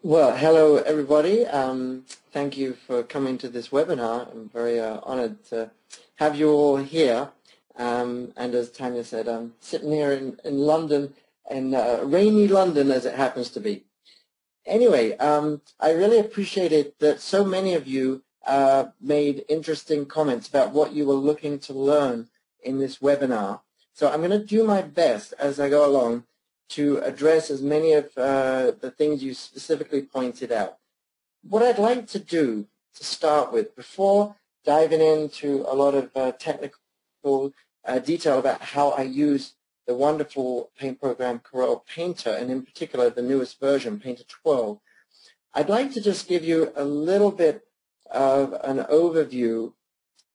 Well, hello everybody. Thank you for coming to this webinar. I'm very honored to have you all here. And as Tanya said, I'm sitting here in London, in rainy London as it happens to be. Anyway, I really appreciated that so many of you made interesting comments about what you were looking to learn in this webinar. So I'm going to do my best as I go along to address as many of the things you specifically pointed out. What I'd like to do to start with, before diving into a lot of technical detail about how I use the wonderful paint program Corel Painter, and in particular the newest version, Painter 12, I'd like to just give you a little bit of an overview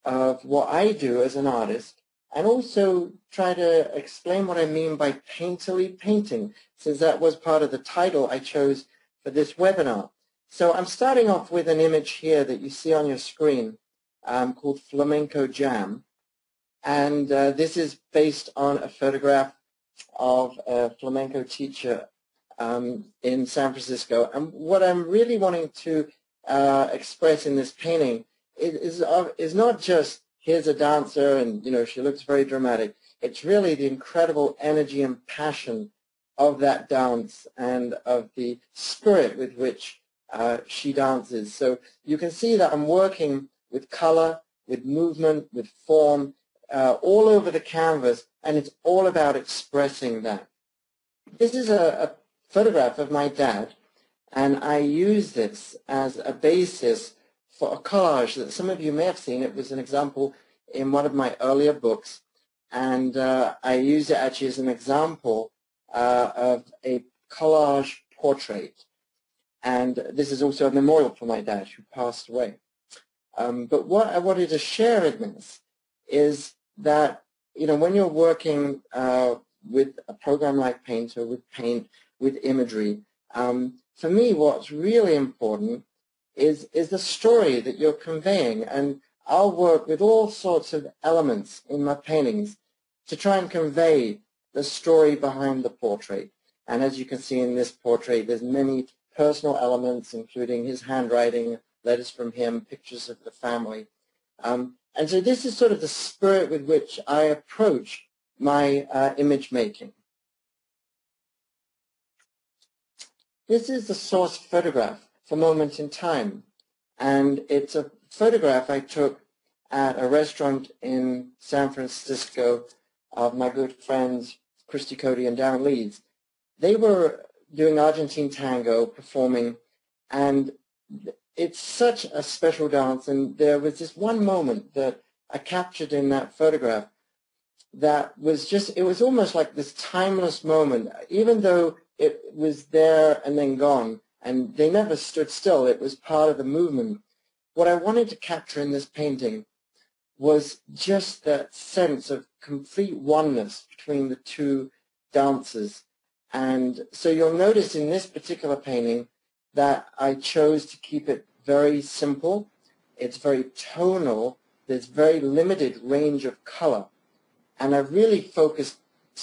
of what I do as an artist, and also try to explain what I mean by painterly painting, since that was part of the title I chose for this webinar. So I'm starting off with an image here that you see on your screen called Flamenco Jam. And this is based on a photograph of a flamenco teacher in San Francisco. And what I'm really wanting to express in this painting is not just here's a dancer and, you know, she looks very dramatic. It's really the incredible energy and passion of that dance and of the spirit with which she dances. So you can see that I'm working with color, with movement, with form, all over the canvas, and it's all about expressing that. This is a photograph of my dad, and I use this as a basis for a collage that some of you may have seen. It was an example in one of my earlier books, and I use it actually as an example of a collage portrait. And this is also a memorial for my dad who passed away. But what I wanted to share in this is that, you know, when you're working with a program like Painter, with paint, with imagery, for me what's really important is the story that you're conveying. And I'll work with all sorts of elements in my paintings to try and convey the story behind the portrait. And as you can see in this portrait, there's many personal elements, including his handwriting, letters from him, pictures of the family. And so this is sort of the spirit with which I approach my image making. This is the source photograph for Moment in Time. And it's a photograph I took at a restaurant in San Francisco of my good friends Christy Cody and Darren Leeds. They were doing Argentine tango, performing, and it's such a special dance, and there was this one moment that I captured in that photograph that was just, it was almost like this timeless moment, even though it was there and then gone, and they never stood still. It was part of the movement. What I wanted to capture in this painting was just that sense of complete oneness between the two dancers. And so you'll notice in this particular painting that I chose to keep it very simple. It's very tonal. There's very limited range of color. And I've really focused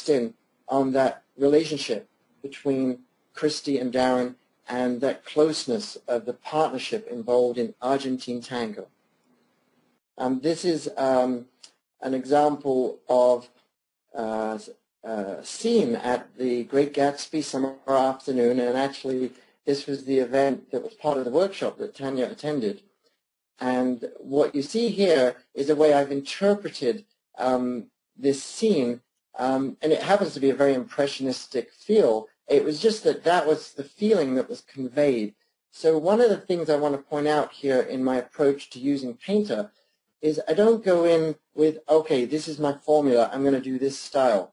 in on that relationship between Christy and Darren and that closeness of the partnership involved in Argentine tango. This is an example of scene at the Great Gatsby summer afternoon, and actually this was the event that was part of the workshop that Tanya attended. And what you see here is the way I've interpreted this scene, and it happens to be a very impressionistic feel. It was just that that was the feeling that was conveyed. So one of the things I want to point out here in my approach to using Painter is I don't go in with, okay, this is my formula, I'm going to do this style.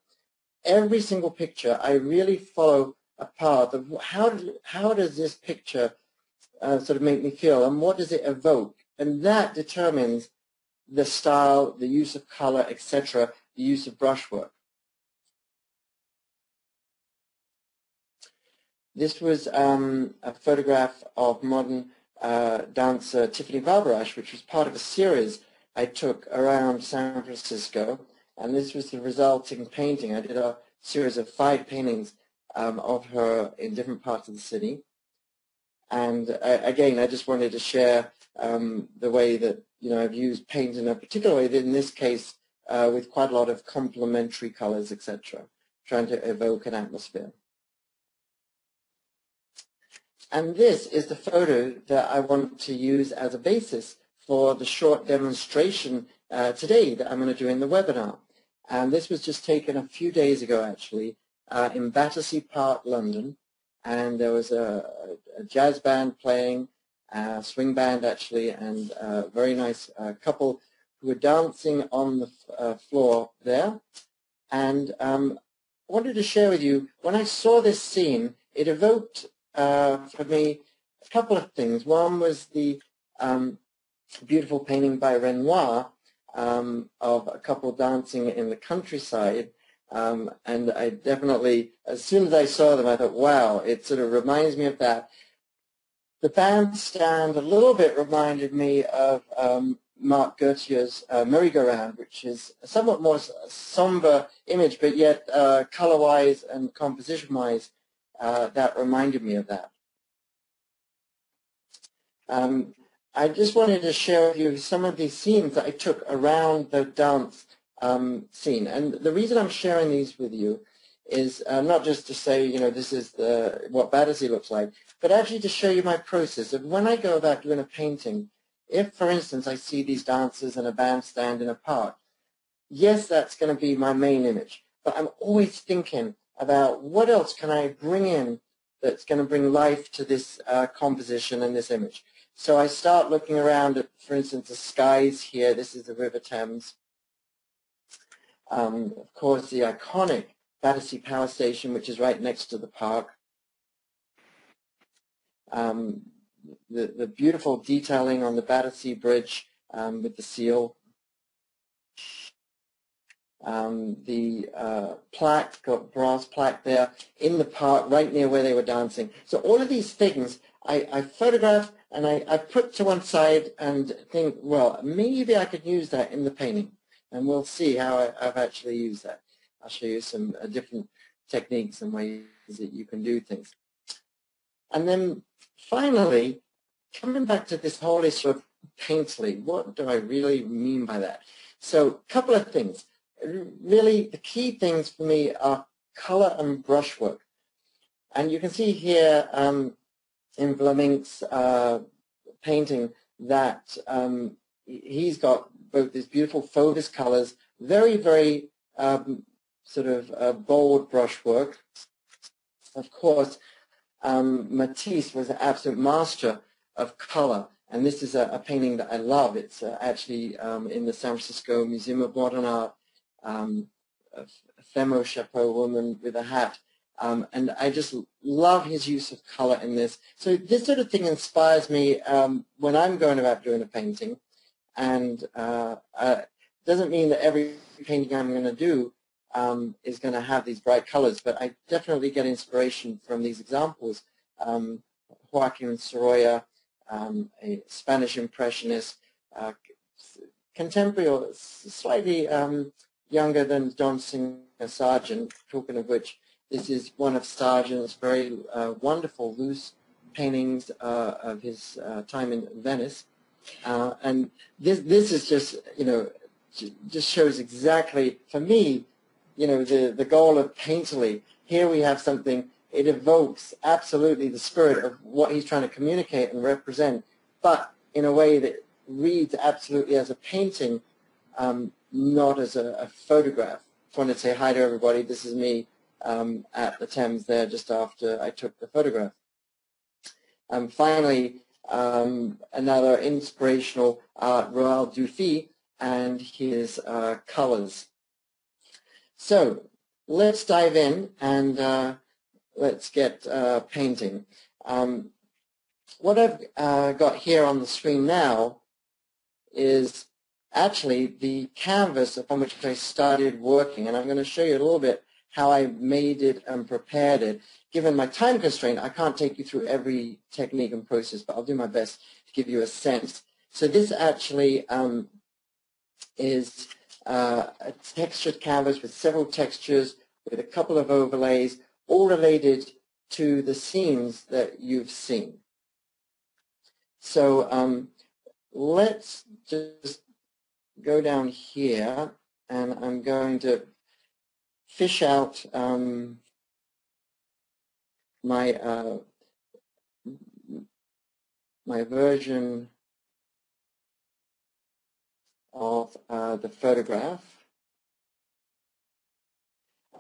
Every single picture, I really follow a path of how does this picture sort of make me feel, and what does it evoke? And that determines the style, the use of color, etc., the use of brushwork. This was a photograph of modern dancer Tiffany Barbarash, which was part of a series I took around San Francisco, and this was the resulting painting. I did a series of 5 paintings of her in different parts of the city. And again, I just wanted to share the way that I've used paint in a particular way, in this case with quite a lot of complementary colors, etc., trying to evoke an atmosphere. And this is the photo that I want to use as a basis for the short demonstration today that I'm going to do in the webinar. And this was just taken a few days ago, actually, in Battersea Park, London. And there was a jazz band playing, a swing band, actually, and a very nice couple who were dancing on the floor there. And I wanted to share with you, when I saw this scene, it evoked for me a couple of things. One was the beautiful painting by Renoir of a couple dancing in the countryside, and I definitely, as soon as I saw them, I thought, wow, it sort of reminds me of that. The bandstand a little bit reminded me of Marc Gautier's Merry-Go-Round, which is a somewhat more somber image, but yet color-wise and composition-wise, that reminded me of that. I just wanted to share with you some of these scenes that I took around the dance scene. And the reason I'm sharing these with you is not just to say, this is what Battersea looks like, but actually to show you my process of when I go about doing a painting. If, for instance, I see these dancers in a bandstand in a park, yes, that's going to be my main image, but I'm always thinking about what else can I bring in that's going to bring life to this composition and this image. So I start looking around at, for instance, the skies here. This is the River Thames. Of course, the iconic Battersea Power Station, which is right next to the park. The beautiful detailing on the Battersea Bridge with the seal. The plaque, got brass plaque there in the park, right near where they were dancing. So all of these things I photograph and I put to one side and think, well, maybe I could use that in the painting. And we'll see how I've actually used that. I'll show you some different techniques and ways that you can do things. And then finally, coming back to this whole issue of painterly, what do I really mean by that? So a couple of things. Really, the key things for me are color and brushwork. And you can see here in Vlaminc's painting that he's got both these beautiful focus colors, very, very sort of bold brushwork. Of course, Matisse was an absolute master of color, and this is a painting that I love. It's actually in the San Francisco Museum of Modern Art, a femo chapeau woman with a hat. And I just love his use of color in this. So this sort of thing inspires me when I'm going about doing a painting. And doesn't mean that every painting I'm going to do is going to have these bright colors, but I definitely get inspiration from these examples. Joaquin Sorolla, a Spanish Impressionist, contemporary or slightly younger than Don Singer Sargent, talking of which, this is one of Sargent's very wonderful loose paintings of his time in Venice. And this is just, just shows exactly, for me, the goal of painterly. Here we have something, it evokes absolutely the spirit of what he's trying to communicate and represent, but in a way that reads absolutely as a painting, not as a photograph. I want to say hi to everybody. This is me at the Thames there just after I took the photograph. Finally, another inspirational Royal Dufy and his colors. So let's dive in and let's get painting. What I've got here on the screen now is actually the canvas upon which I started working, and I'm going to show you a little bit how I made it and prepared it. Given my time constraint, I can't take you through every technique and process, but I'll do my best to give you a sense. So this actually is a textured canvas with several textures, with a couple of overlays, all related to the scenes that you've seen. So let's just go down here, and I'm going to fish out my my version of the photograph.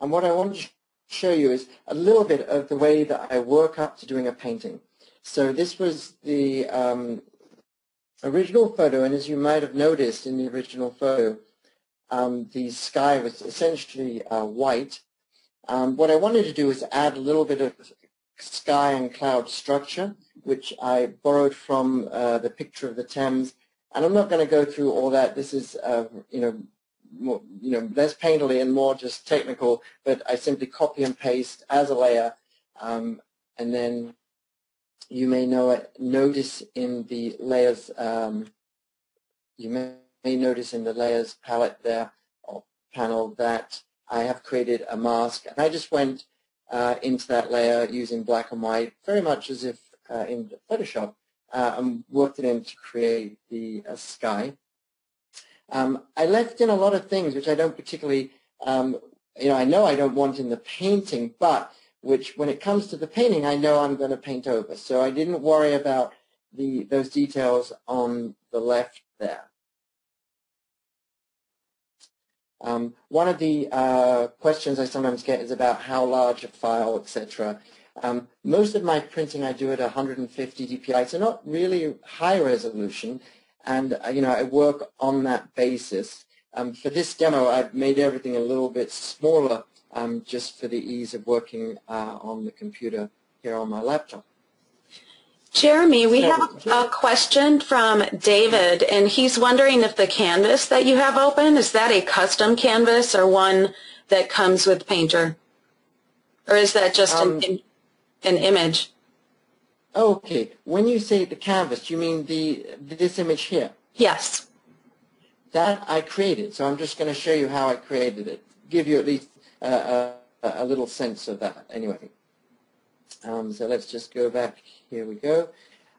And what I want to show you is a little bit of the way that I work up to doing a painting. So this was the original photo, and as you might have noticed in the original photo, the sky was essentially white. What I wanted to do is add a little bit of sky and cloud structure, which I borrowed from the picture of the Thames. And I'm not going to go through all that. This is, more, less painterly and more just technical, but I simply copy and paste as a layer, and then you may notice in the layers, notice in the layers palette there, or panel, that I have created a mask, and I just went into that layer using black and white, very much as if in Photoshop, and worked it in to create the sky. I left in a lot of things which I don't particularly, I know I don't want in the painting, but which when it comes to the painting, I know I'm going to paint over. So I didn't worry about those details on the left there. One of the questions I sometimes get is about how large a file, etc. Most of my printing I do at 150 dpi, so not really high resolution, and I work on that basis. For this demo, I've made everything a little bit smaller, just for the ease of working on the computer here on my laptop. Jeremy, we have a question from David, and he's wondering if the canvas that you have open, is that a custom canvas or one that comes with Painter? Or is that just an image? Okay. When you say the canvas, you mean this image here? Yes. That I created, so I'm just going to show you how I created it, give you at least a little sense of that anyway. So let's just go back. Here we go.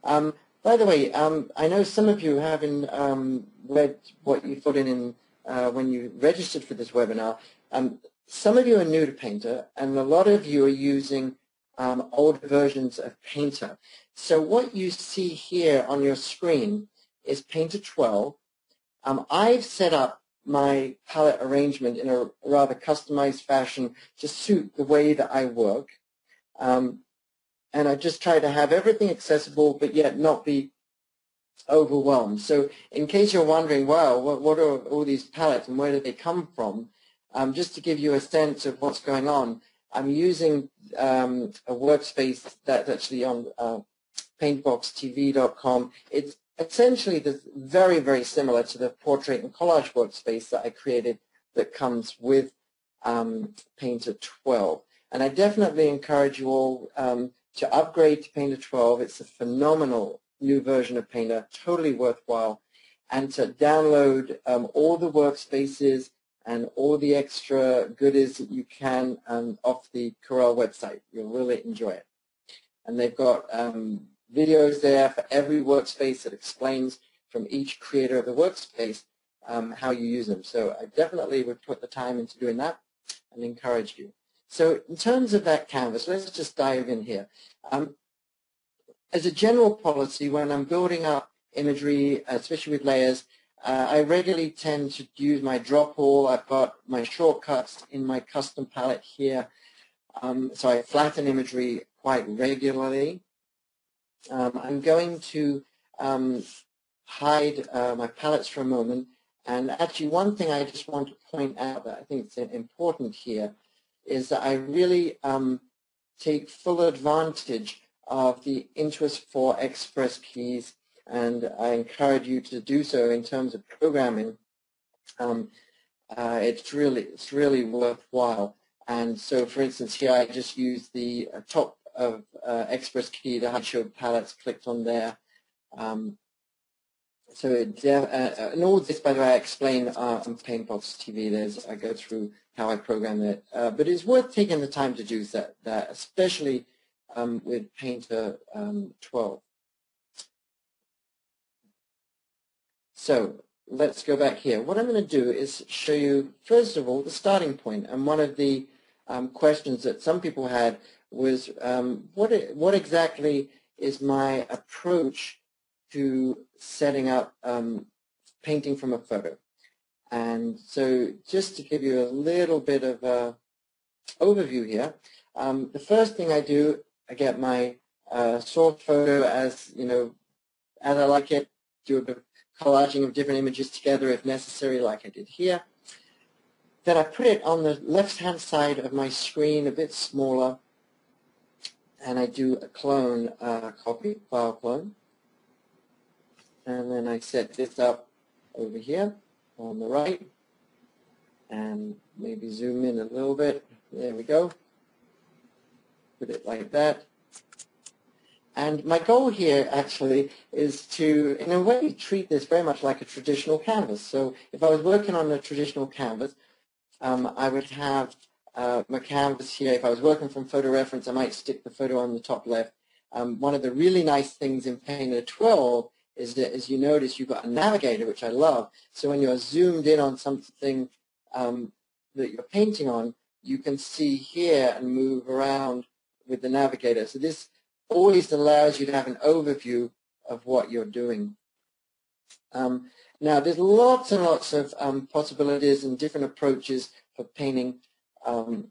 By the way, I know some of you haven't read what you put in when you registered for this webinar. Some of you are new to Painter, and a lot of you are using older versions of Painter. So what you see here on your screen is Painter 12. I've set up my palette arrangement in a rather customized fashion to suit the way that I work. And I just try to have everything accessible, but yet not be overwhelmed. So in case you're wondering, wow, what are all these palettes and where do they come from? Just to give you a sense of what's going on, I'm using a workspace that's actually on PaintboxTV.com. It's essentially very, very similar to the portrait and collage workspace that I created that comes with Painter 12. And I definitely encourage you all to upgrade to Painter 12. It's a phenomenal new version of Painter, totally worthwhile, and to download all the workspaces and all the extra goodies that you can off the Corel website. You'll really enjoy it. And they've got videos there for every workspace that explains from each creator of the workspace how you use them. So I definitely would put the time into doing that and encourage you. So in terms of that canvas, let's just dive in here. As a general policy, when I'm building up imagery, especially with layers, I regularly tend to use my drop all. I've got my shortcuts in my custom palette here. So I flatten imagery quite regularly. I'm going to hide my palettes for a moment. And actually, one thing I just want to point out that I think is important here is that I really take full advantage of the Intuos 4 Express keys, and I encourage you to do so in terms of programming. It's really worthwhile. And so, for instance, here I just use the top of Express key to hide show palettes clicked on there. And all this, by the way, I explain on Paintbox TV. I go through how I program it. But it's worth taking the time to do that especially with Painter 12. So let's go back here. What I'm going to do is show you, first of all, the starting point. And one of the questions that some people had was, what exactly is my approach to setting up painting from a photo? And so just to give you a little bit of an overview here, the first thing I do, I get my source photo as, as I like it, do a bit of collaging of different images together if necessary, like I did here. Then I put it on the left-hand side of my screen, a bit smaller, and I do a clone copy, file clone. And then I set this up over here on the right, and maybe zoom in a little bit. There we go. Put it like that. And my goal here actually is to, in a way, treat this very much like a traditional canvas. So if I was working on a traditional canvas, I would have my canvas here. If I was working from photo reference, I might stick the photo on the top left. One of the really nice things in Painter 12 is that, as you notice, you've got a navigator, which I love. So when you're zoomed in on something that you're painting on, you can see here and move around with the navigator. So this always allows you to have an overview of what you're doing. Now, there's lots and lots of possibilities and different approaches for painting from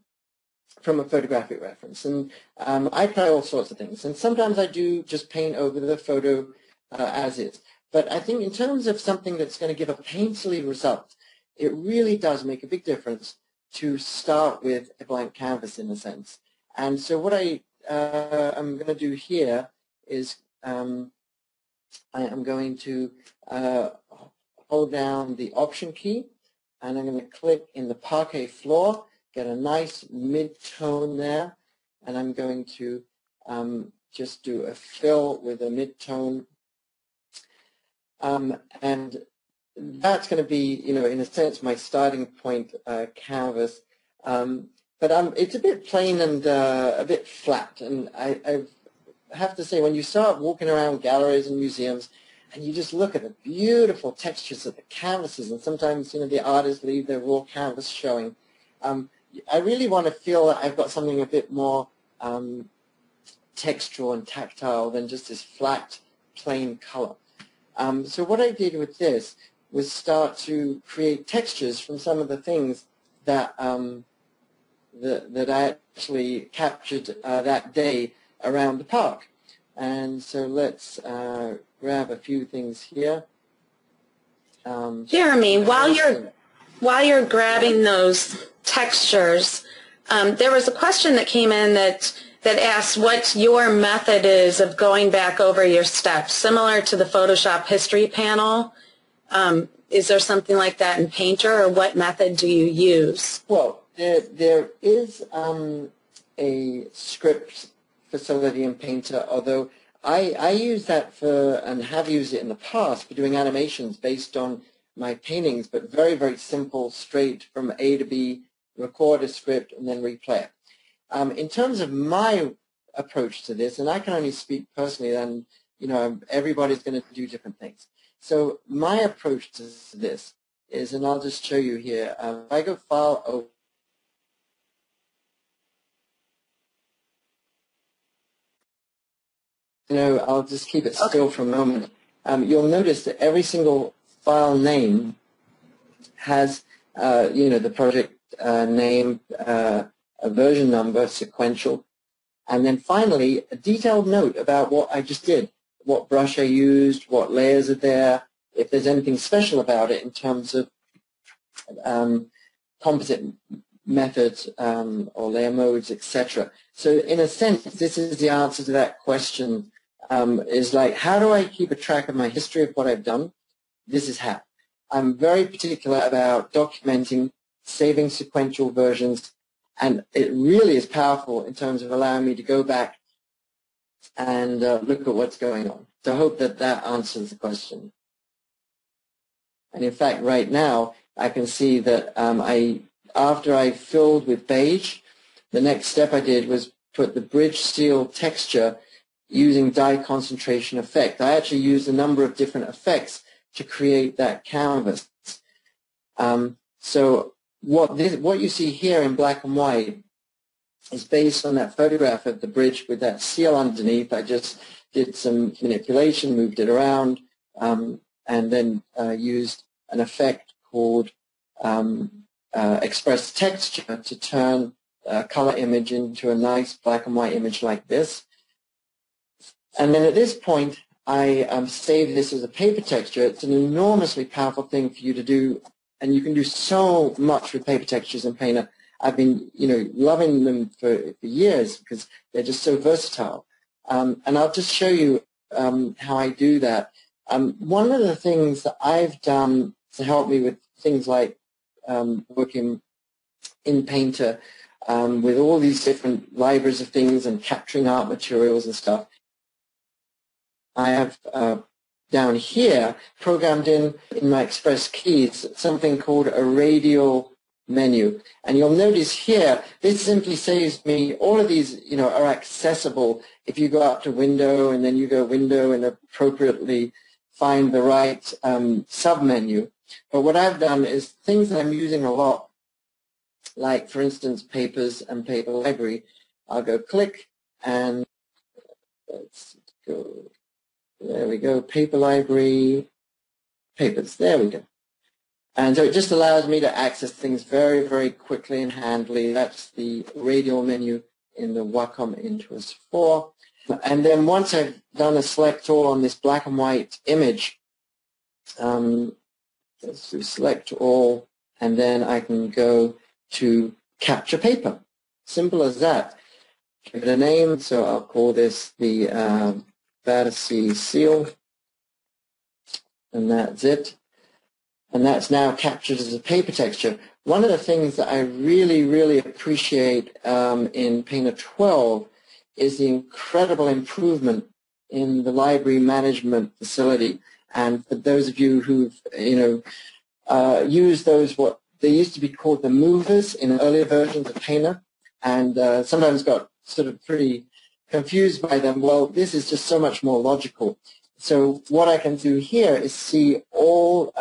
a photographic reference. And I try all sorts of things. And sometimes I do just paint over the photo as is. But I think in terms of something that's going to give a painterly result, it really does make a big difference to start with a blank canvas in a sense. And so what I'm going to do here is I am going to hold down the Option key, and I'm going to click in the parquet floor, get a nice mid-tone there, and I'm going to just do a fill with a mid-tone. And that's going to be, in a sense, my starting point canvas. But it's a bit plain and a bit flat. And I have to say, when you start walking around galleries and museums, and you just look at the beautiful textures of the canvases, and sometimes, the artists leave their raw canvas showing, I really want to feel that I've got something a bit more textural and tactile than just this flat, plain color. So what I did with this was start to create textures from some of the things that that I actually captured that day around the park. And so let's grab a few things here. Jeremy, while you're grabbing those textures, there was a question that came in that asked what your method is of going back over your steps, similar to the Photoshop history panel. Is there something like that in Painter, or what method do you use? Well, there is a script facility in Painter, although I use that for, and have used it in the past, for doing animations based on my paintings, but very, very simple, straight from A to B, record a script, and then replay it. In terms of my approach to this, and I can only speak personally, and everybody's going to do different things. So my approach to this is, and I'll just show you here, if I go File, Open, I'll just keep it still for a moment. You'll notice that every single file name has, the project name, a version number, sequential, and then finally a detailed note about what I just did, what brush I used, what layers are there, if there's anything special about it in terms of composite methods or layer modes, etc. So in a sense, this is the answer to that question, is like, how do I keep a track of my history of what I've done? This is how. I'm very particular about documenting, saving sequential versions, and it really is powerful in terms of allowing me to go back and look at what's going on. So I hope that that answers the question. And in fact, right now, I can see that after I filled with beige, the next step I did was put the bridge seal texture using dye concentration effect. I actually used a number of different effects to create that canvas. So what you see here in black and white is based on that photograph of the bridge with that seal underneath. I just did some manipulation, moved it around, and then used an effect called express texture to turn a color image into a nice black and white image like this. And then at this point, I save this as a paper texture. It's an enormously powerful thing for you to do, and you can do so much with paper textures in Painter. I've been, loving them for years because they're just so versatile. And I'll just show you how I do that. One of the things that I've done to help me with things like working in Painter with all these different libraries of things and capturing art materials and stuff, I have down here programmed in my Express keys something called a Radial menu. And you'll notice here, this simply saves me, all of these, are accessible if you go up to Window and then you go Window and appropriately find the right sub-menu. But what I've done is things that I'm using a lot, like, for instance, papers and paper library. I'll go click and let's go, there we go, paper library, papers, there we go. And so it just allows me to access things very, very quickly and handily. That's the Radial menu in the Wacom Intuos 4. And then once I've done a select all on this black and white image, let's do select all, and then I can go to capture paper. Simple as that. Give it a name, so I'll call this the Battersea seal, and that's it. And that's now captured as a paper texture. One of the things that I really, really appreciate in Painter 12 is the incredible improvement in the library management facility. And for those of you who've, used those, what they used to be called the movers in earlier versions of Painter, and sometimes got sort of pretty confused by them, well, this is just so much more logical. So what I can do here is see all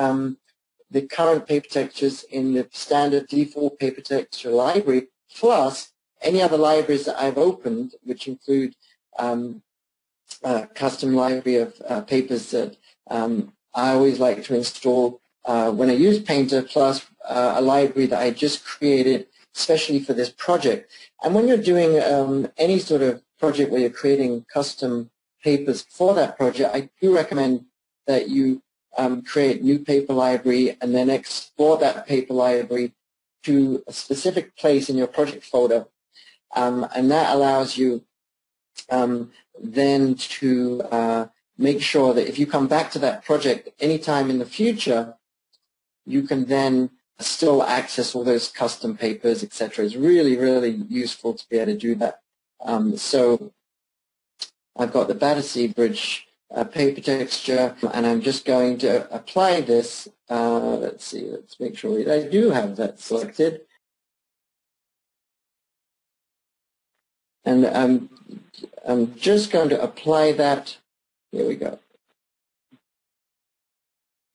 the current paper textures in the standard default paper texture library, plus any other libraries that I've opened, which include custom library of papers that I always like to install when I use Painter, plus a library that I just created especially for this project. And when you're doing any sort of project where you're creating custom papers for that project, I do recommend that you create new paper library and then export that paper library to a specific place in your project folder. And that allows you then to make sure that if you come back to that project anytime in the future, you can then still access all those custom papers, etc. It's really, really useful to be able to do that. So I've got the Battersea Bridge paper texture, and I'm just going to apply this. Let's see, let's make sure I do have that selected. And I'm just going to apply that, here we go,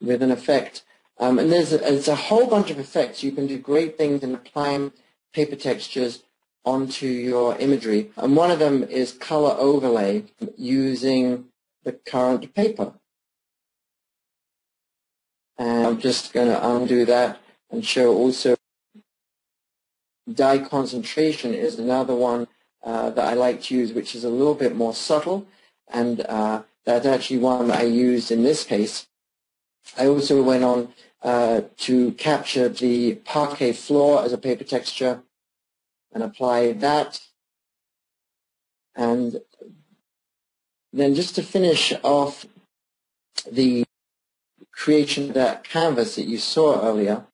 with an effect. And there's a whole bunch of effects. You can do great things in applying paper textures onto your imagery. And one of them is color overlay using the current paper. And I'm just going to undo that and show also dye concentration is another one that I like to use, which is a little bit more subtle. And that's actually one that I used in this case. I also went on to capture the parquet floor as a paper texture and apply that. And then just to finish off the creation of that canvas that you saw earlier,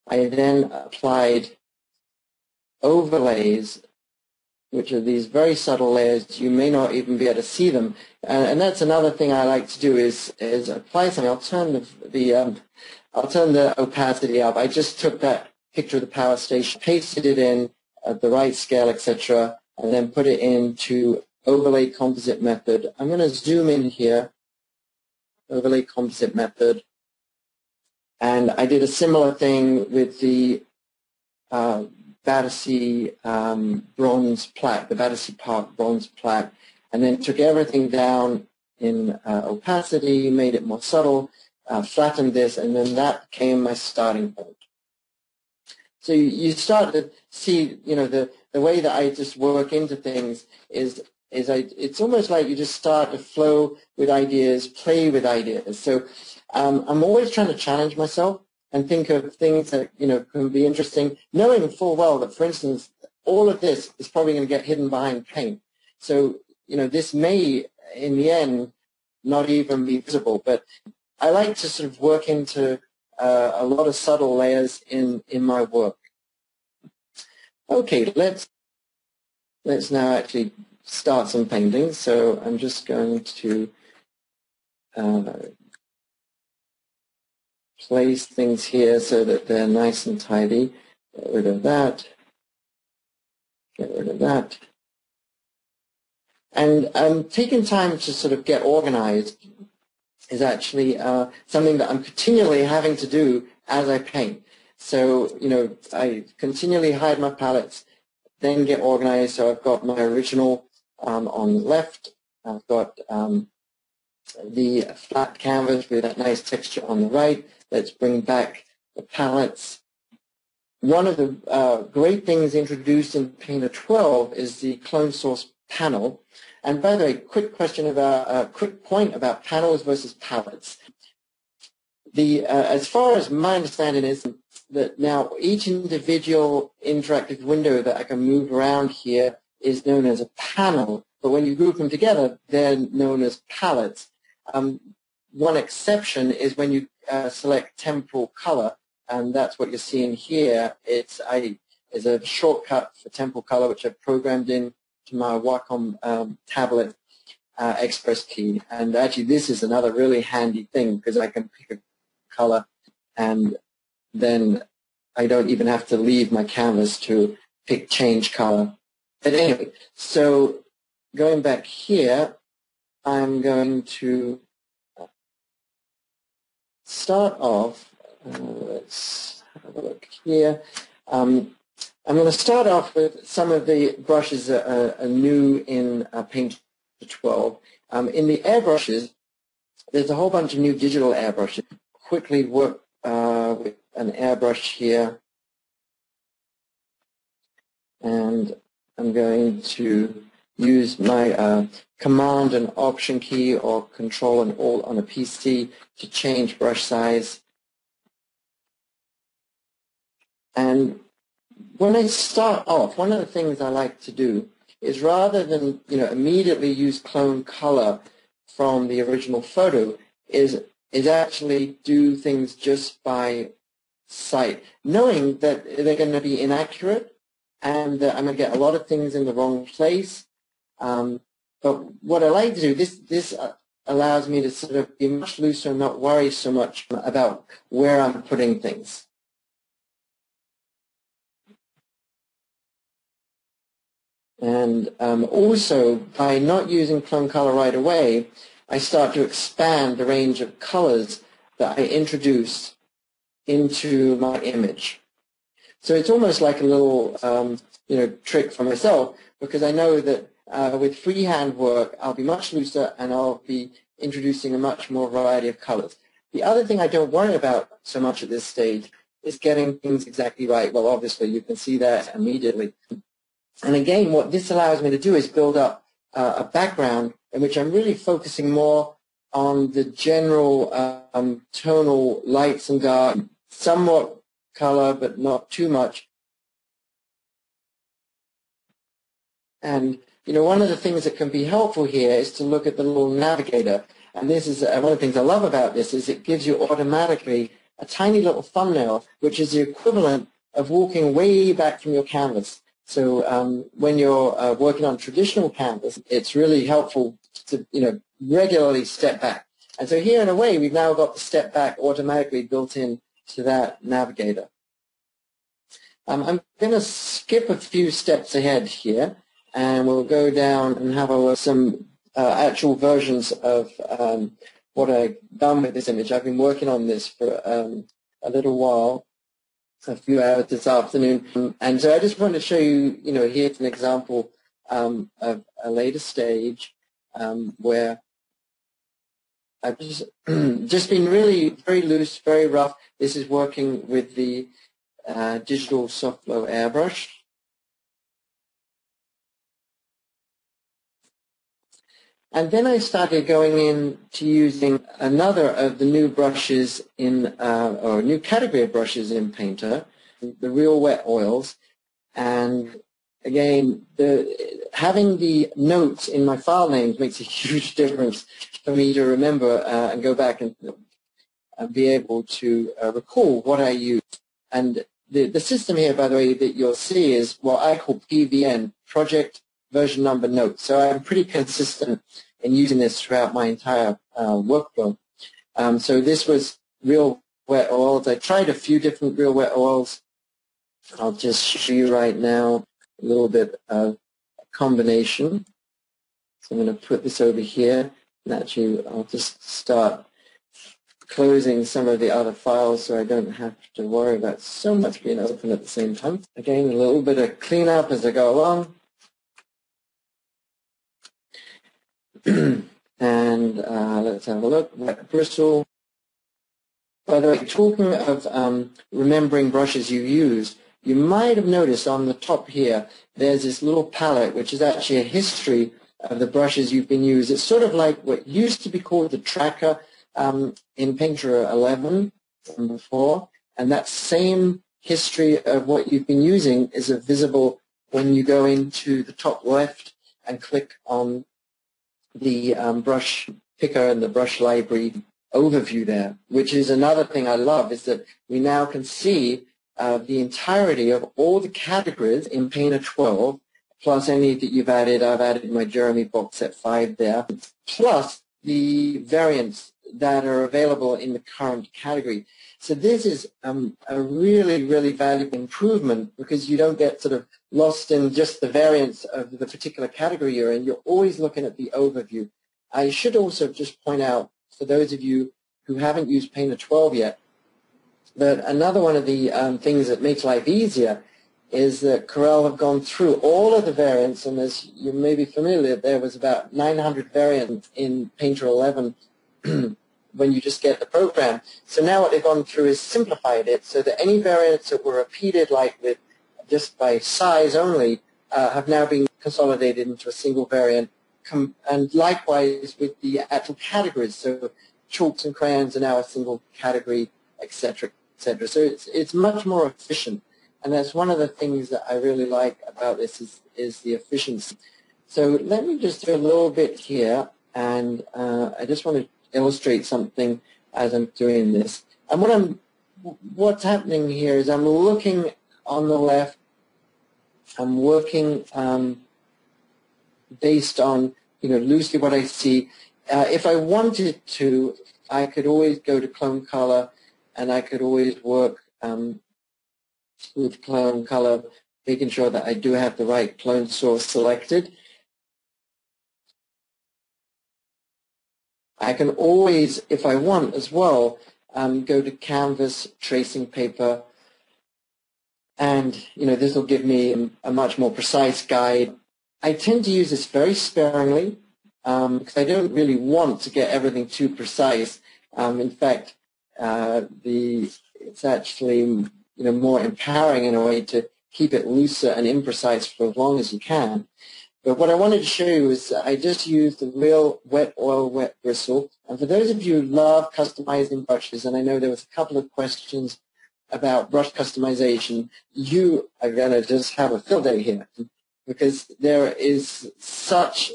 I then applied overlays, which are these very subtle layers. You may not even be able to see them. And that's another thing I like to do is apply something. I'll turn the opacity up. I just took that picture of the power station, pasted it in at the right scale, etc., and then put it into overlay composite method. I'm going to zoom in here. overlay composite method. And I did a similar thing with the Battersea bronze plaque, the Battersea Park bronze plaque, and then took everything down in opacity, made it more subtle, flattened this, and then that became my starting point. So you start to see, you know, the way that I just work into things is it's almost like you just start to flow with ideas, play with ideas. So I'm always trying to challenge myself and think of things that, you know, can be interesting, knowing full well that, for instance, all of this is probably going to get hidden behind paint. So, you know, this may, in the end, not even be visible. But I like to sort of work into a lot of subtle layers in my work. Okay, let's now actually start some painting. So I'm just going to place things here so that they're nice and tidy. Get rid of that. Get rid of that. And taking time to sort of get organized is actually something that I'm continually having to do as I paint. So, you know, I continually hide my palettes, then get organized. So I've got my original on the left. I've got the flat canvas with that nice texture on the right. Let's bring back the palettes. One of the great things introduced in Painter 12 is the clone source panel. And by the way, quick point about panels versus palettes. As far as my understanding is that now each individual interactive window that I can move around here is known as a panel, but when you group them together, they're known as palettes. One exception is when you select temporal color, and that's what you're seeing here. It's a shortcut for temporal color, which I've programmed in to my Wacom tablet Express key. And actually, this is another really handy thing because I can pick a color, and then I don't even have to leave my canvas to pick change color. But anyway, so going back here, I'm going to start off. Let's have a look here. I'm going to start off with some of the brushes that are new in Painter 12. In the airbrushes, there's a whole bunch of new digital airbrushes. Quickly work with an airbrush here. And I'm going to use my Command and Option key or Control and Alt on a PC to change brush size. And when I start off, one of the things I like to do is rather than immediately use clone color from the original photo, is actually do things just by sight, knowing that they're going to be inaccurate and that I'm going to get a lot of things in the wrong place. But what I like to do, this allows me to sort of be much looser and not worry so much about where I'm putting things. And also, by not using clone color right away, I start to expand the range of colors that I introduce into my image. So it's almost like a little, trick for myself, because I know that with freehand work, I'll be much looser and I'll be introducing a much more variety of colors. The other thing I don't worry about so much at this stage is getting things exactly right. Well, obviously, you can see that immediately. And again, what this allows me to do is build up a background in which I'm really focusing more on the general tonal lights and dark, somewhat color, but not too much. And, one of the things that can be helpful here is to look at the little navigator. And this is one of the things I love about this is it gives you automatically a tiny little thumbnail, which is the equivalent of walking way back from your canvas. So when you're working on traditional canvas, it's really helpful to, regularly step back. And so here, in a way, we've now got the step back automatically built in to that navigator. I'm going to skip a few steps ahead here, and we'll go down and have a look at some actual versions of what I've done with this image. I've been working on this for a little while, a few hours this afternoon, and so I just wanted to show you, here's an example of a later stage where I've just been really very loose, very rough. This is working with the digital soft flow airbrush. And then I started going into using another of the new brushes or a new category of brushes in Painter, the real wet oils. And again, having the notes in my file names makes a huge difference for me to remember and go back and be able to recall what I use. And the system here, by the way, that you'll see is what I call PVN, Project Version Number Notes. So I'm pretty consistent in using this throughout my entire workflow. So this was real wet oils. I tried a few different real wet oils. I'll just show you right now a little bit of a combination. So I'm going to put this over here, and actually I'll just start closing some of the other files so I don't have to worry about so much being open at the same time. Again, a little bit of cleanup as I go along. And let's have a look. Wet bristle. By the way, talking of remembering brushes you use, you might have noticed on the top here, there's this little palette, which is actually a history of the brushes you've been using. It's sort of like what used to be called the tracker in Painter 11 and before, and that same history of what you've been using is visible when you go into the top left and click on the brush picker and the brush library overview there, which is another thing I love, is that we now can see the entirety of all the categories in Painter 12, plus any that you've added. I've added my Jeremy box set 5 there, plus the variants that are available in the current category. So this is a really, really valuable improvement, because you don't get sort of lost in just the variants of the particular category you're in. You're always looking at the overview. I should also just point out, for those of you who haven't used Painter 12 yet, that another one of the things that makes life easier is that Corel have gone through all of the variants, and as you may be familiar, there was about 900 variants in Painter 11 when you just get the program. So now what they've gone through is simplified it so that any variants that were repeated, like with just by size only, have now been consolidated into a single variant, and likewise with the actual categories. So chalks and crayons are now a single category, etc., etc. So it's much more efficient, and that's one of the things that I really like about this is the efficiency. So let me just do a little bit here, and I just want to illustrate something as I'm doing this. And what's happening here is I'm looking on the left. I'm working based on loosely what I see. If I wanted to, I could always go to clone color, and I could always work with clone color, making sure that I do have the right clone source selected. I can always, if I want as well, go to canvas, tracing paper, and this will give me a much more precise guide. I tend to use this very sparingly because I don't really want to get everything too precise. In fact, it's actually more empowering in a way to keep it looser and imprecise for as long as you can. But what I wanted to show you is I just used the real wet oil wet bristle. And for those of you who love customizing brushes, and I know there was a couple of questions about brush customization, you are going to just have a field day here, because there is such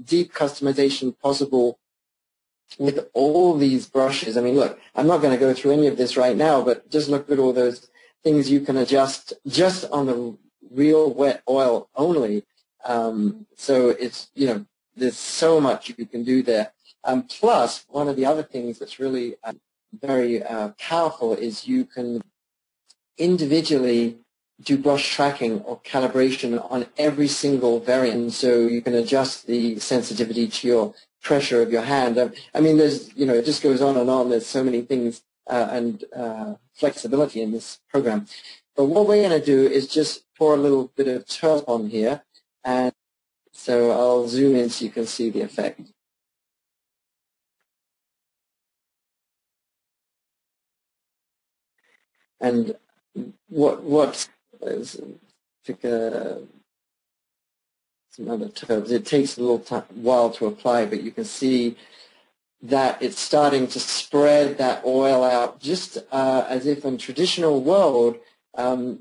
deep customization possible with all these brushes. I mean, look, I'm not going to go through any of this right now, but just look at all those things you can adjust just on the real wet oil only. So it's, there's so much you can do there. Plus, one of the other things that's really very powerful is you can individually do brush tracking or calibration on every single variant, so you can adjust the sensitivity to your pressure of your hand. I mean, there's, it just goes on and on. There's so many things and flexibility in this program. But what we're going to do is just pour a little bit of turp on here, and so I'll zoom in so you can see the effect. And what is, pick some other terms. It takes a little while to apply, but you can see that it's starting to spread that oil out, just as if in traditional world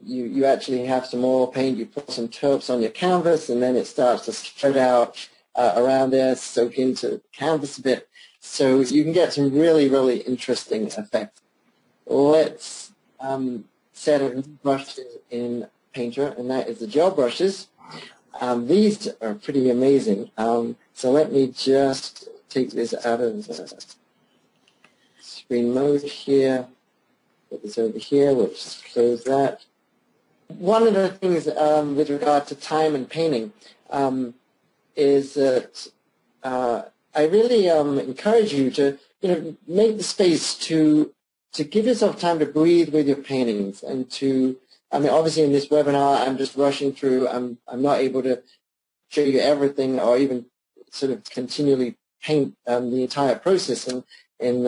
you actually have some oil paint, you put some turps on your canvas, and then it starts to spread out around there, soak into the canvas a bit. So you can get some really, really interesting effects. Let's set of brushes in Painter, and that is the gel brushes. These are pretty amazing. So let me just take this out of screen mode here. Put this over here. We'll just close that. One of the things with regard to time and painting is that I really encourage you to make the space to give yourself time to breathe with your paintings, and to, I mean, obviously in this webinar I'm just rushing through. I'm not able to show you everything or even sort of continually paint the entire process in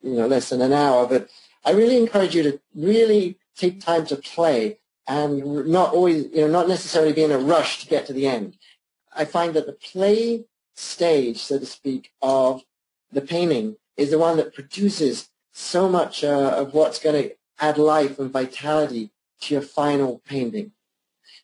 less than an hour. But I really encourage you to really take time to play, and not always, not necessarily be in a rush to get to the end. I find that the play stage, so to speak, of the painting is the one that produces so much of what's going to add life and vitality to your final painting.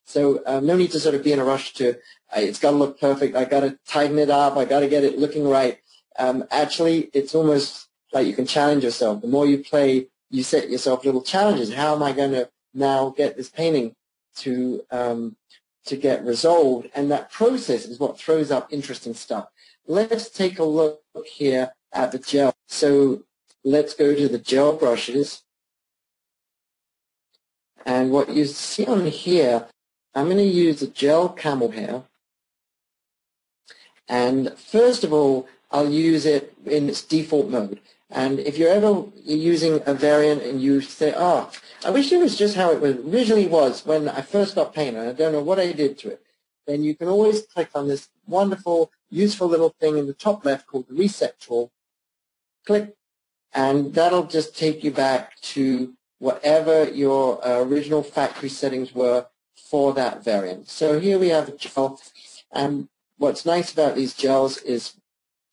So no need to sort of be in a rush to, it's got to look perfect, I got to tighten it up, I got to get it looking right. Actually, it's almost like you can challenge yourself. The more you play, you set yourself little challenges. How am I going to now get this painting to get resolved? And that process is what throws up interesting stuff. Let's take a look here at the gel. So let's go to the gel brushes. And what you see on here, I'm going to use the gel camel hair. And first of all, I'll use it in its default mode. And if you're ever using a variant and you say, oh, I wish it was just how it originally was when I first got painted, I don't know what I did to it, then you can always click on this wonderful, useful little thing in the top left called the Reset tool. Click, and that'll just take you back to whatever your original factory settings were for that variant. So here we have a gel, and what's nice about these gels is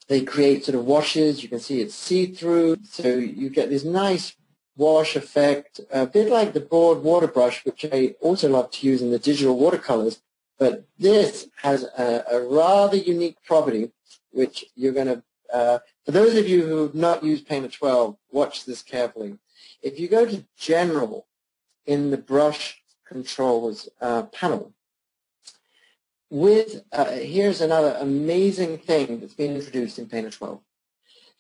they create sort of washes. You can see it's see-through, so you get this nice wash effect, a bit like the broad water brush, which I also love to use in the digital watercolors. But this has a rather unique property, which you're going to, for those of you who have not used Painter 12, watch this carefully. If you go to General in the Brush Controls panel, here's another amazing thing that's been introduced in Painter 12.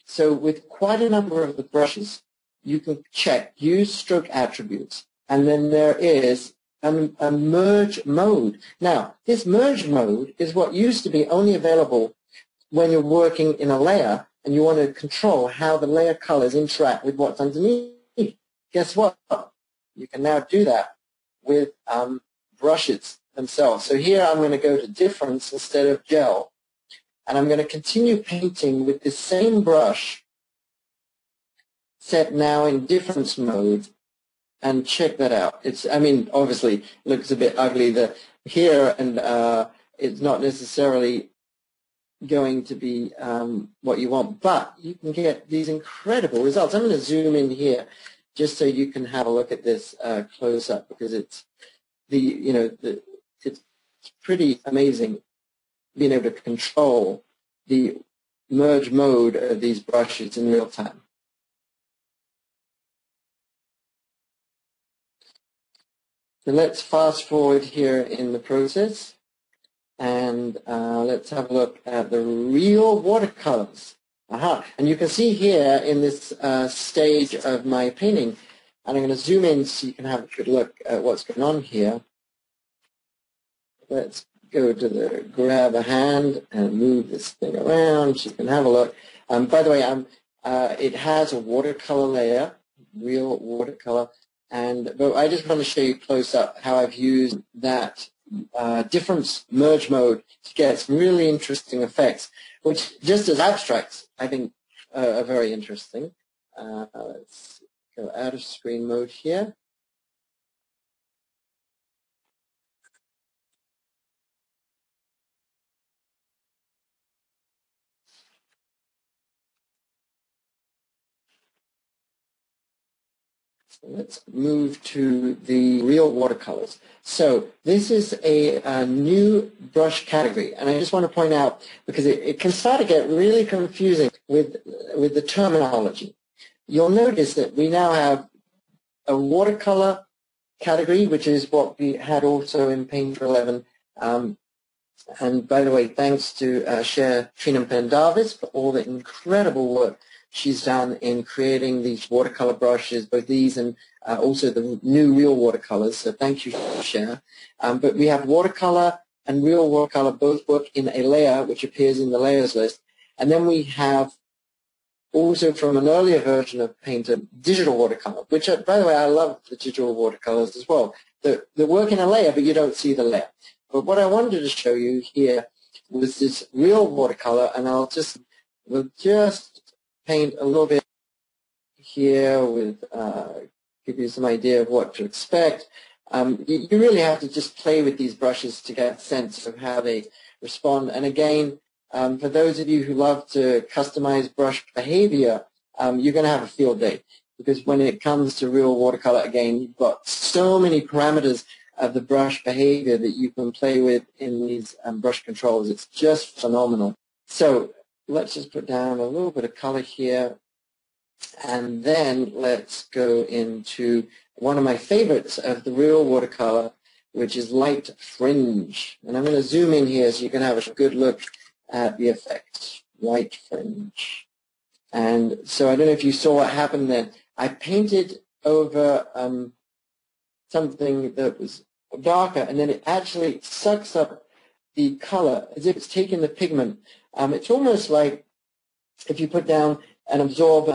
So with quite a number of the brushes, you can check Use Stroke Attributes, and then there is a merge mode. Now, this merge mode is what used to be only available when you're working in a layer and you want to control how the layer colors interact with what's underneath. Guess what? You can now do that with brushes themselves. So here I'm going to go to Difference instead of Gel, and I'm going to continue painting with the same brush set now in Difference mode, and check that out. It's, I mean, obviously it looks a bit ugly here, and it's not necessarily going to be what you want, but you can get these incredible results. I'm going to zoom in here just so you can have a look at this close up, because it's it's pretty amazing being able to control the merge mode of these brushes in real time. So let's fast forward here in the process, and let's have a look at the real watercolors. And you can see here in this stage of my painting And I'm going to zoom in so you can have a good look at what's going on here. Let's go to the grab a hand and move this thing around so you can have a look. By the way, it has a watercolor layer, real watercolor, but I just want to show you close up how I've used that difference merge mode to get some really interesting effects, which just as abstracts, I think are very interesting. Let's go out of screen mode here. Let's move to the real watercolors. So this is a new brush category, and I just want to point out, because it can start to get really confusing with the terminology. You'll notice that we now have a watercolor category, which is what we had also in Painter 11. And by the way, thanks to Cher Pendavis for all the incredible work she's done in creating these watercolor brushes, both these and also the new real watercolors. So thank you, Cher. But we have watercolor and real watercolor both work in a layer, which appears in the layers list. And then we have also from an earlier version of Painter, digital watercolor, which, by the way, I love the digital watercolors as well. They work in a layer, but you don't see the layer. But what I wanted to show you here was this real watercolor, and we'll just paint a little bit here with give you some idea of what to expect. You really have to just play with these brushes to get a sense of how they respond. And again, for those of you who love to customize brush behavior, you're going to have a field day, because when it comes to real watercolor, again, you've got so many parameters of the brush behavior that you can play with in these brush controls. It's just phenomenal. So let's just put down a little bit of color here, and then let's go into one of my favorites of the real watercolor, which is light fringe. And I'm going to zoom in here so you can have a good look at the effect, light fringe. And so I don't know if you saw what happened then. I painted over something that was darker, and then it actually sucks up the color as if it's taking the pigment. It's almost like if you put down and absorb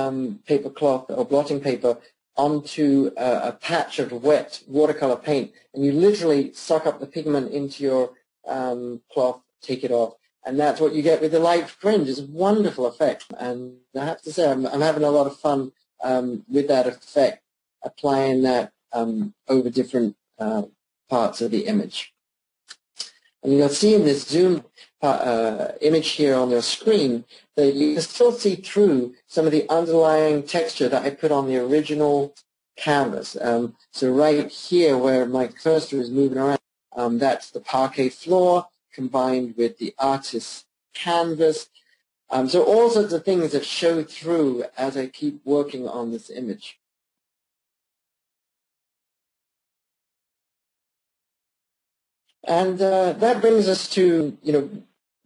paper cloth or blotting paper onto a patch of wet watercolor paint, and you literally suck up the pigment into your cloth, take it off. And that's what you get with the light fringe. It's a wonderful effect. And I have to say, I'm having a lot of fun with that effect, applying that over different parts of the image. And you'll see in this zoom image here on your screen that you can still see through some of the underlying texture that I put on the original canvas. So right here where my cursor is moving around, that's the parquet floor combined with the artist's canvas. So all sorts of things that show through as I keep working on this image. And that brings us to,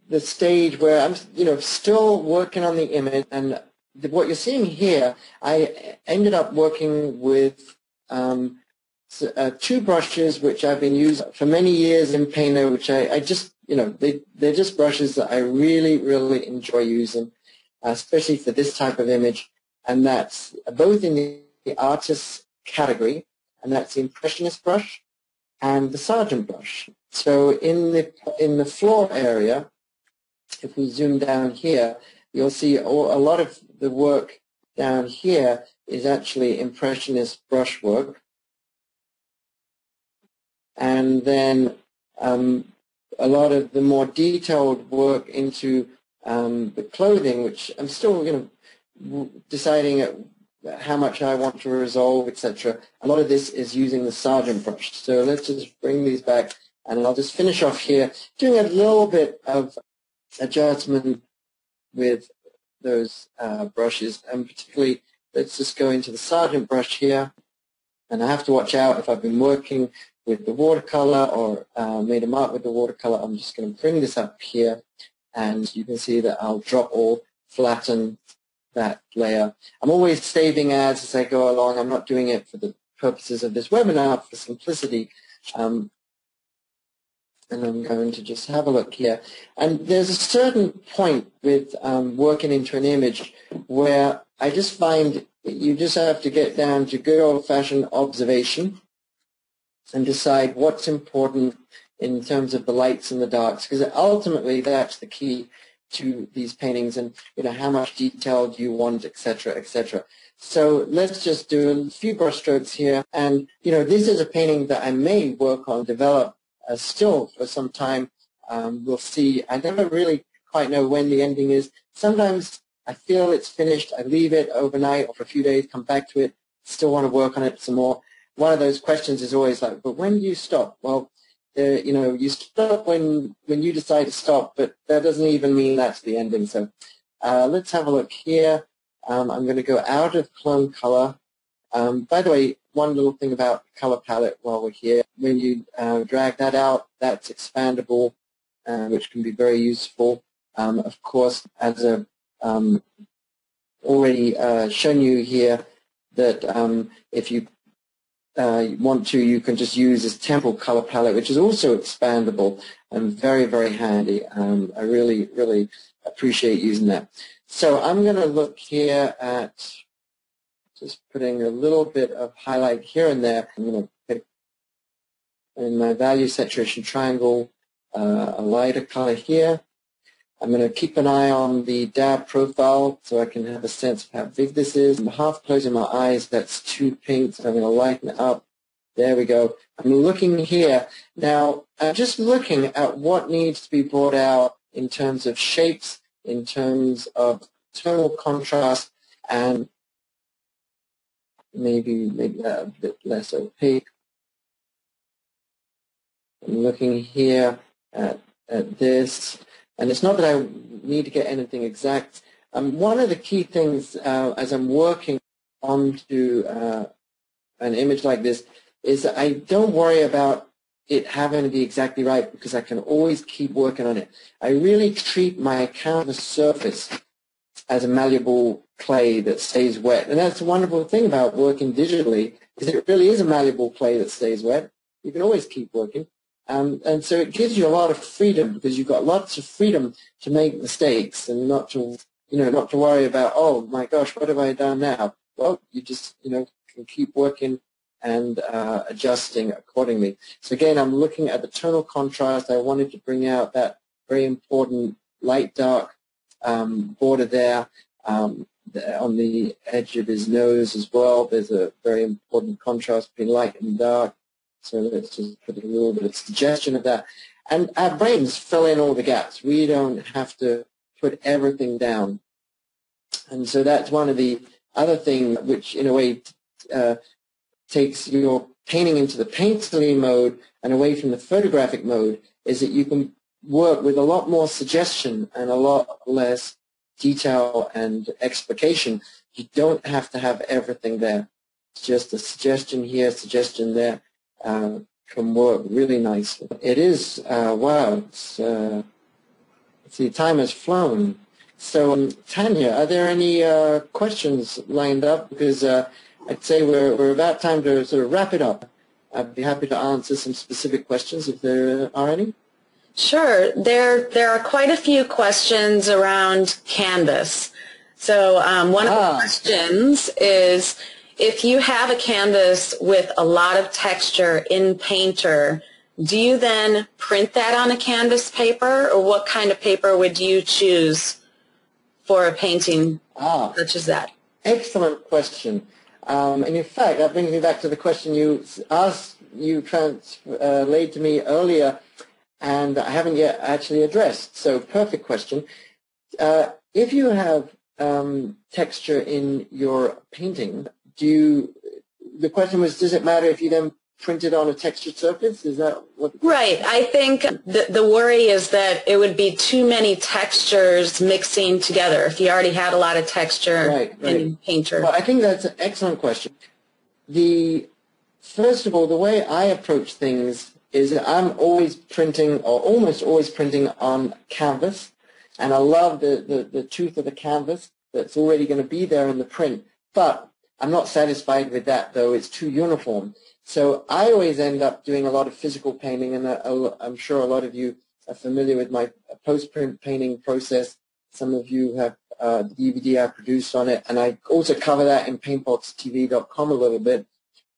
the stage where I'm, still working on the image. And what you're seeing here, I ended up working with two brushes which I've been using for many years in Painter, which I just, they're just brushes that I really, really enjoy using, especially for this type of image. And that's both in the artist category, and that's the Impressionist brush and the Sargent brush. So in the floor area, if we zoom down here, you'll see a lot of the work down here is actually Impressionist brush work. And then a lot of the more detailed work into the clothing, which I'm still, deciding how much I want to resolve, etc. A lot of this is using the Sargent brush. So let's just bring these back, and I'll just finish off here doing a little bit of adjustment with those brushes, and particularly let's just go into the Sargent brush here. And I have to watch out if I've been working with the watercolor or made a mark with the watercolor. I'm just going to bring this up here, and you can see that I'll drop all, flatten, that layer. I'm always saving as I go along. I'm not doing it for the purposes of this webinar, for simplicity. And I'm going to just have a look here. And there's a certain point with working into an image where I just find you just have to get down to good old-fashioned observation and decide what's important in terms of the lights and the darks, because ultimately that's the key to these paintings, and how much detail do you want, etc., etc. So let's just do a few brush strokes here, and this is a painting that I may work on, develop still for some time. We'll see. I never really quite know when the ending is. Sometimes I feel it's finished, I leave it overnight or for a few days, come back to it, still want to work on it some more. One of those questions is always like, but when do you stop? Well, you stop when you decide to stop, but that doesn't even mean that's the ending. So let's have a look here. I'm going to go out of clone color. By the way, one little thing about the color palette while we're here, when you drag that out, that's expandable, which can be very useful. Of course, as I've already shown you here, that if you want to, you can just use this temporal color palette, which is also expandable and very, very handy. I really, really appreciate using that. So I'm going to look here at just putting a little bit of highlight here and there. I'm going to pick in my value saturation triangle a lighter color here. I'm going to keep an eye on the dab profile so I can have a sense of how big this is. I'm half closing my eyes. That's too pink, so I'm going to lighten it up. There we go. I'm looking here. Now, I'm just looking at what needs to be brought out in terms of shapes, in terms of tonal contrast, and maybe make that a bit less opaque. I'm looking here at this. And it's not that I need to get anything exact. One of the key things as I'm working onto an image like this is that I don't worry about it having to be exactly right, because I can always keep working on it. I really treat my canvas surface as a malleable clay that stays wet. And that's the wonderful thing about working digitally, is it really is a malleable clay that stays wet. You can always keep working. And so it gives you a lot of freedom, because you've got lots of freedom to make mistakes and not to worry about, oh my gosh, what have I done now? Well, you just, can keep working and adjusting accordingly. So again, I'm looking at the tonal contrast. I wanted to bring out that very important light-dark border there. On the edge of his nose as well, there's a very important contrast between light and dark. So let's just put a little bit of suggestion of that. And our brains fill in all the gaps. We don't have to put everything down. And so that's one of the other things which, in a way, takes your painting into the painterly mode and away from the photographic mode, is that you can work with a lot more suggestion and a lot less detail and explication. You don't have to have everything there. It's just a suggestion here, suggestion there. Can work really nicely. It is, wow, it's, let's see, time has flown. So, Tanya, are there any questions lined up? Because I'd say we're about time to sort of wrap it up. I'd be happy to answer some specific questions if there are any. Sure. There are quite a few questions around canvas. So one of the questions is, if you have a canvas with a lot of texture in Painter, do you then print that on a canvas paper, or what kind of paper would you choose for a painting such as that? Excellent question. And in fact, that brings me back to the question you asked, you laid to me earlier, and I haven't yet actually addressed. So, perfect question. If you have texture in your painting, the question was, does it matter if you then print it on a textured surface? Is that what? Right. I think the worry is that it would be too many textures mixing together if you already had a lot of texture in Painter. Well, I think that's an excellent question. First of all, the way I approach things is that I'm always printing, or almost always printing, on canvas, and I love the tooth of the canvas. that's already going to be there in the print. But I'm not satisfied with that, though. It's too uniform. So I always end up doing a lot of physical painting, and I'm sure a lot of you are familiar with my post-print painting process. Some of you have the DVD I produced on it, and I also cover that in PaintboxTV.com a little bit.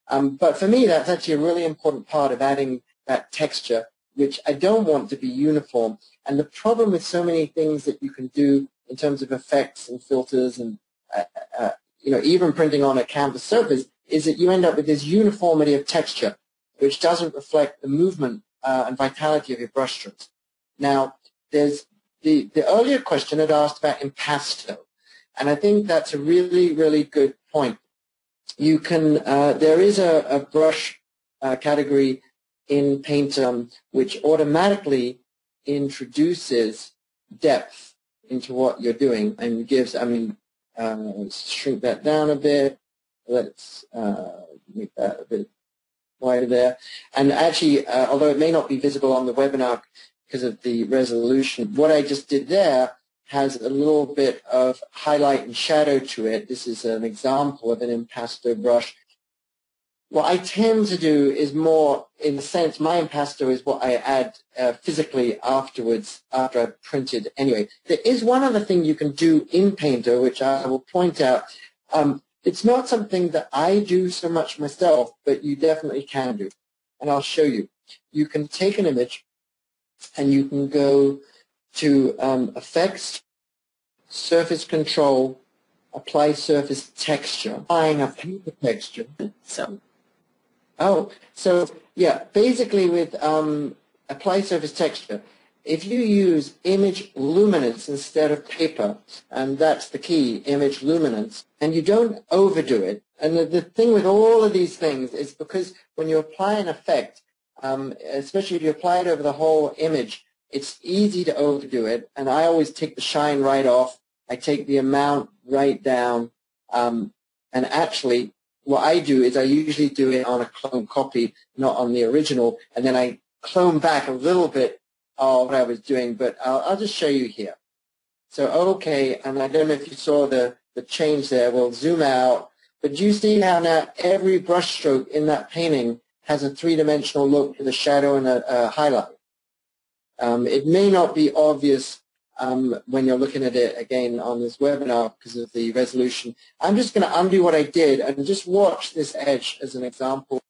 But for me, that's actually a really important part of adding that texture, which I don't want to be uniform. And the problem with so many things that you can do in terms of effects and filters and even printing on a canvas surface is that you end up with this uniformity of texture, which doesn't reflect the movement and vitality of your brush strokes. Now, there's the earlier question had asked about impasto, and I think that's a really, really good point. You can there is a brush category in Paint which automatically introduces depth into what you're doing and gives, let's shrink that down a bit. Let's make that a bit wider there. And actually, although it may not be visible on the webinar because of the resolution, what I just did there has a little bit of highlight and shadow to it. This is an example of an impasto brush. What I tend to do is more, in a sense, my impasto is what I add physically afterwards, after I've printed. Anyway, there is one other thing you can do in Painter, which I will point out. It's not something that I do so much myself, but you definitely can do. And I'll show you. You can take an image, and you can go to Effects, Surface Control, Apply Surface Texture, applying a paper texture. So yeah, basically with Apply Surface Texture, if you use image luminance instead of paper, and that's the key, image luminance, and you don't overdo it, and the thing with all of these things is because when you apply an effect, especially if you apply it over the whole image, it's easy to overdo it, and I always take the shine right off. I take the amount right down, and actually what I do is I usually do it on a clone copy, not on the original, and then I clone back a little bit of what I was doing, but I'll just show you here. So, okay, and I don't know if you saw the change there. We'll zoom out, but you see how now every brush stroke in that painting has a three-dimensional look with a shadow and a highlight. It may not be obvious when you're looking at it again on this webinar because of the resolution. I'm just going to undo what I did and just watch this edge as an example.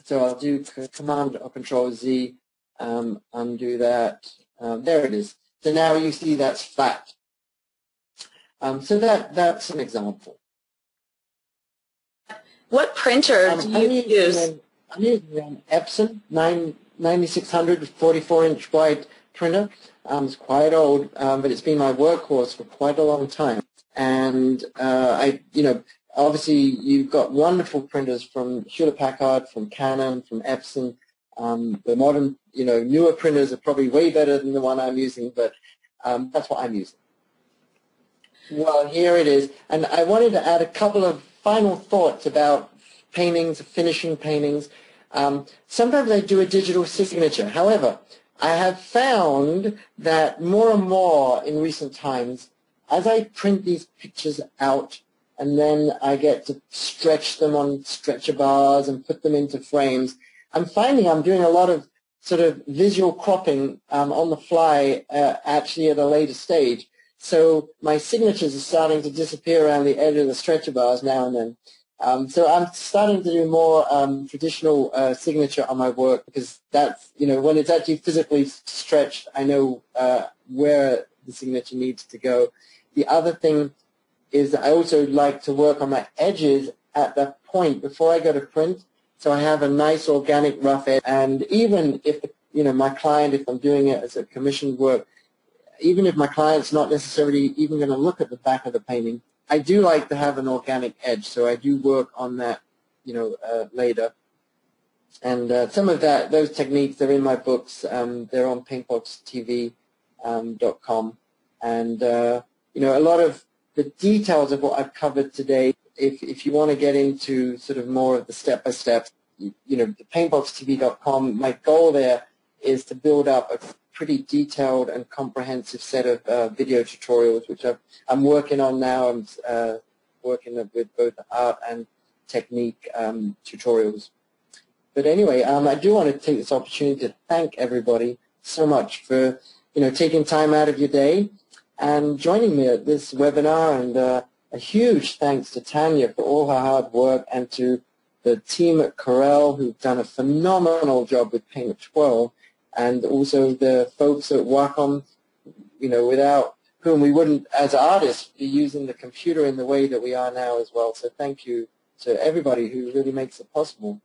So I'll do Command or Control Z, undo that. There it is. So now you see that's flat. So that's an example. What printer do you use? I'm using an Epson 9600 44-inch wide printer. It's quite old, but it's been my workhorse for quite a long time. And obviously you've got wonderful printers from Hewlett-Packard, from Canon, from Epson. The modern, newer printers are probably way better than the one I'm using, but that's what I'm using. Well, here it is. And I wanted to add a couple of final thoughts about paintings, finishing paintings. Sometimes I do a digital signature. However, I have found that more and more in recent times, as I print these pictures out and then I get to stretch them on stretcher bars and put them into frames, I'm finding I'm doing a lot of sort of visual cropping on the fly actually at a later stage. So my signatures are starting to disappear around the edge of the stretcher bars now and then. So I'm starting to do more traditional signature on my work because that's, when it's actually physically stretched, I know where the signature needs to go. The other thing is that I also like to work on my edges at that point before I go to print. So I have a nice organic rough edge. And even if, my client, if I'm doing it as a commissioned work, even if my client's not necessarily even going to look at the back of the painting, I do like to have an organic edge, so I do work on that, later. And some of those techniques are in my books. They're on PaintboxTV.com. And, a lot of the details of what I've covered today, if you want to get into sort of more of the step-by-step, the PaintboxTV.com, my goal there is to build up a pretty detailed and comprehensive set of video tutorials, which I'm working on now. I'm working with both art and technique tutorials. But anyway, I do want to take this opportunity to thank everybody so much for taking time out of your day and joining me at this webinar, and a huge thanks to Tanya for all her hard work, and to the team at Corel who've done a phenomenal job with Paint at 12, and also the folks at Wacom, without whom we wouldn't, as artists, be using the computer in the way that we are now as well. So thank you to everybody who really makes it possible.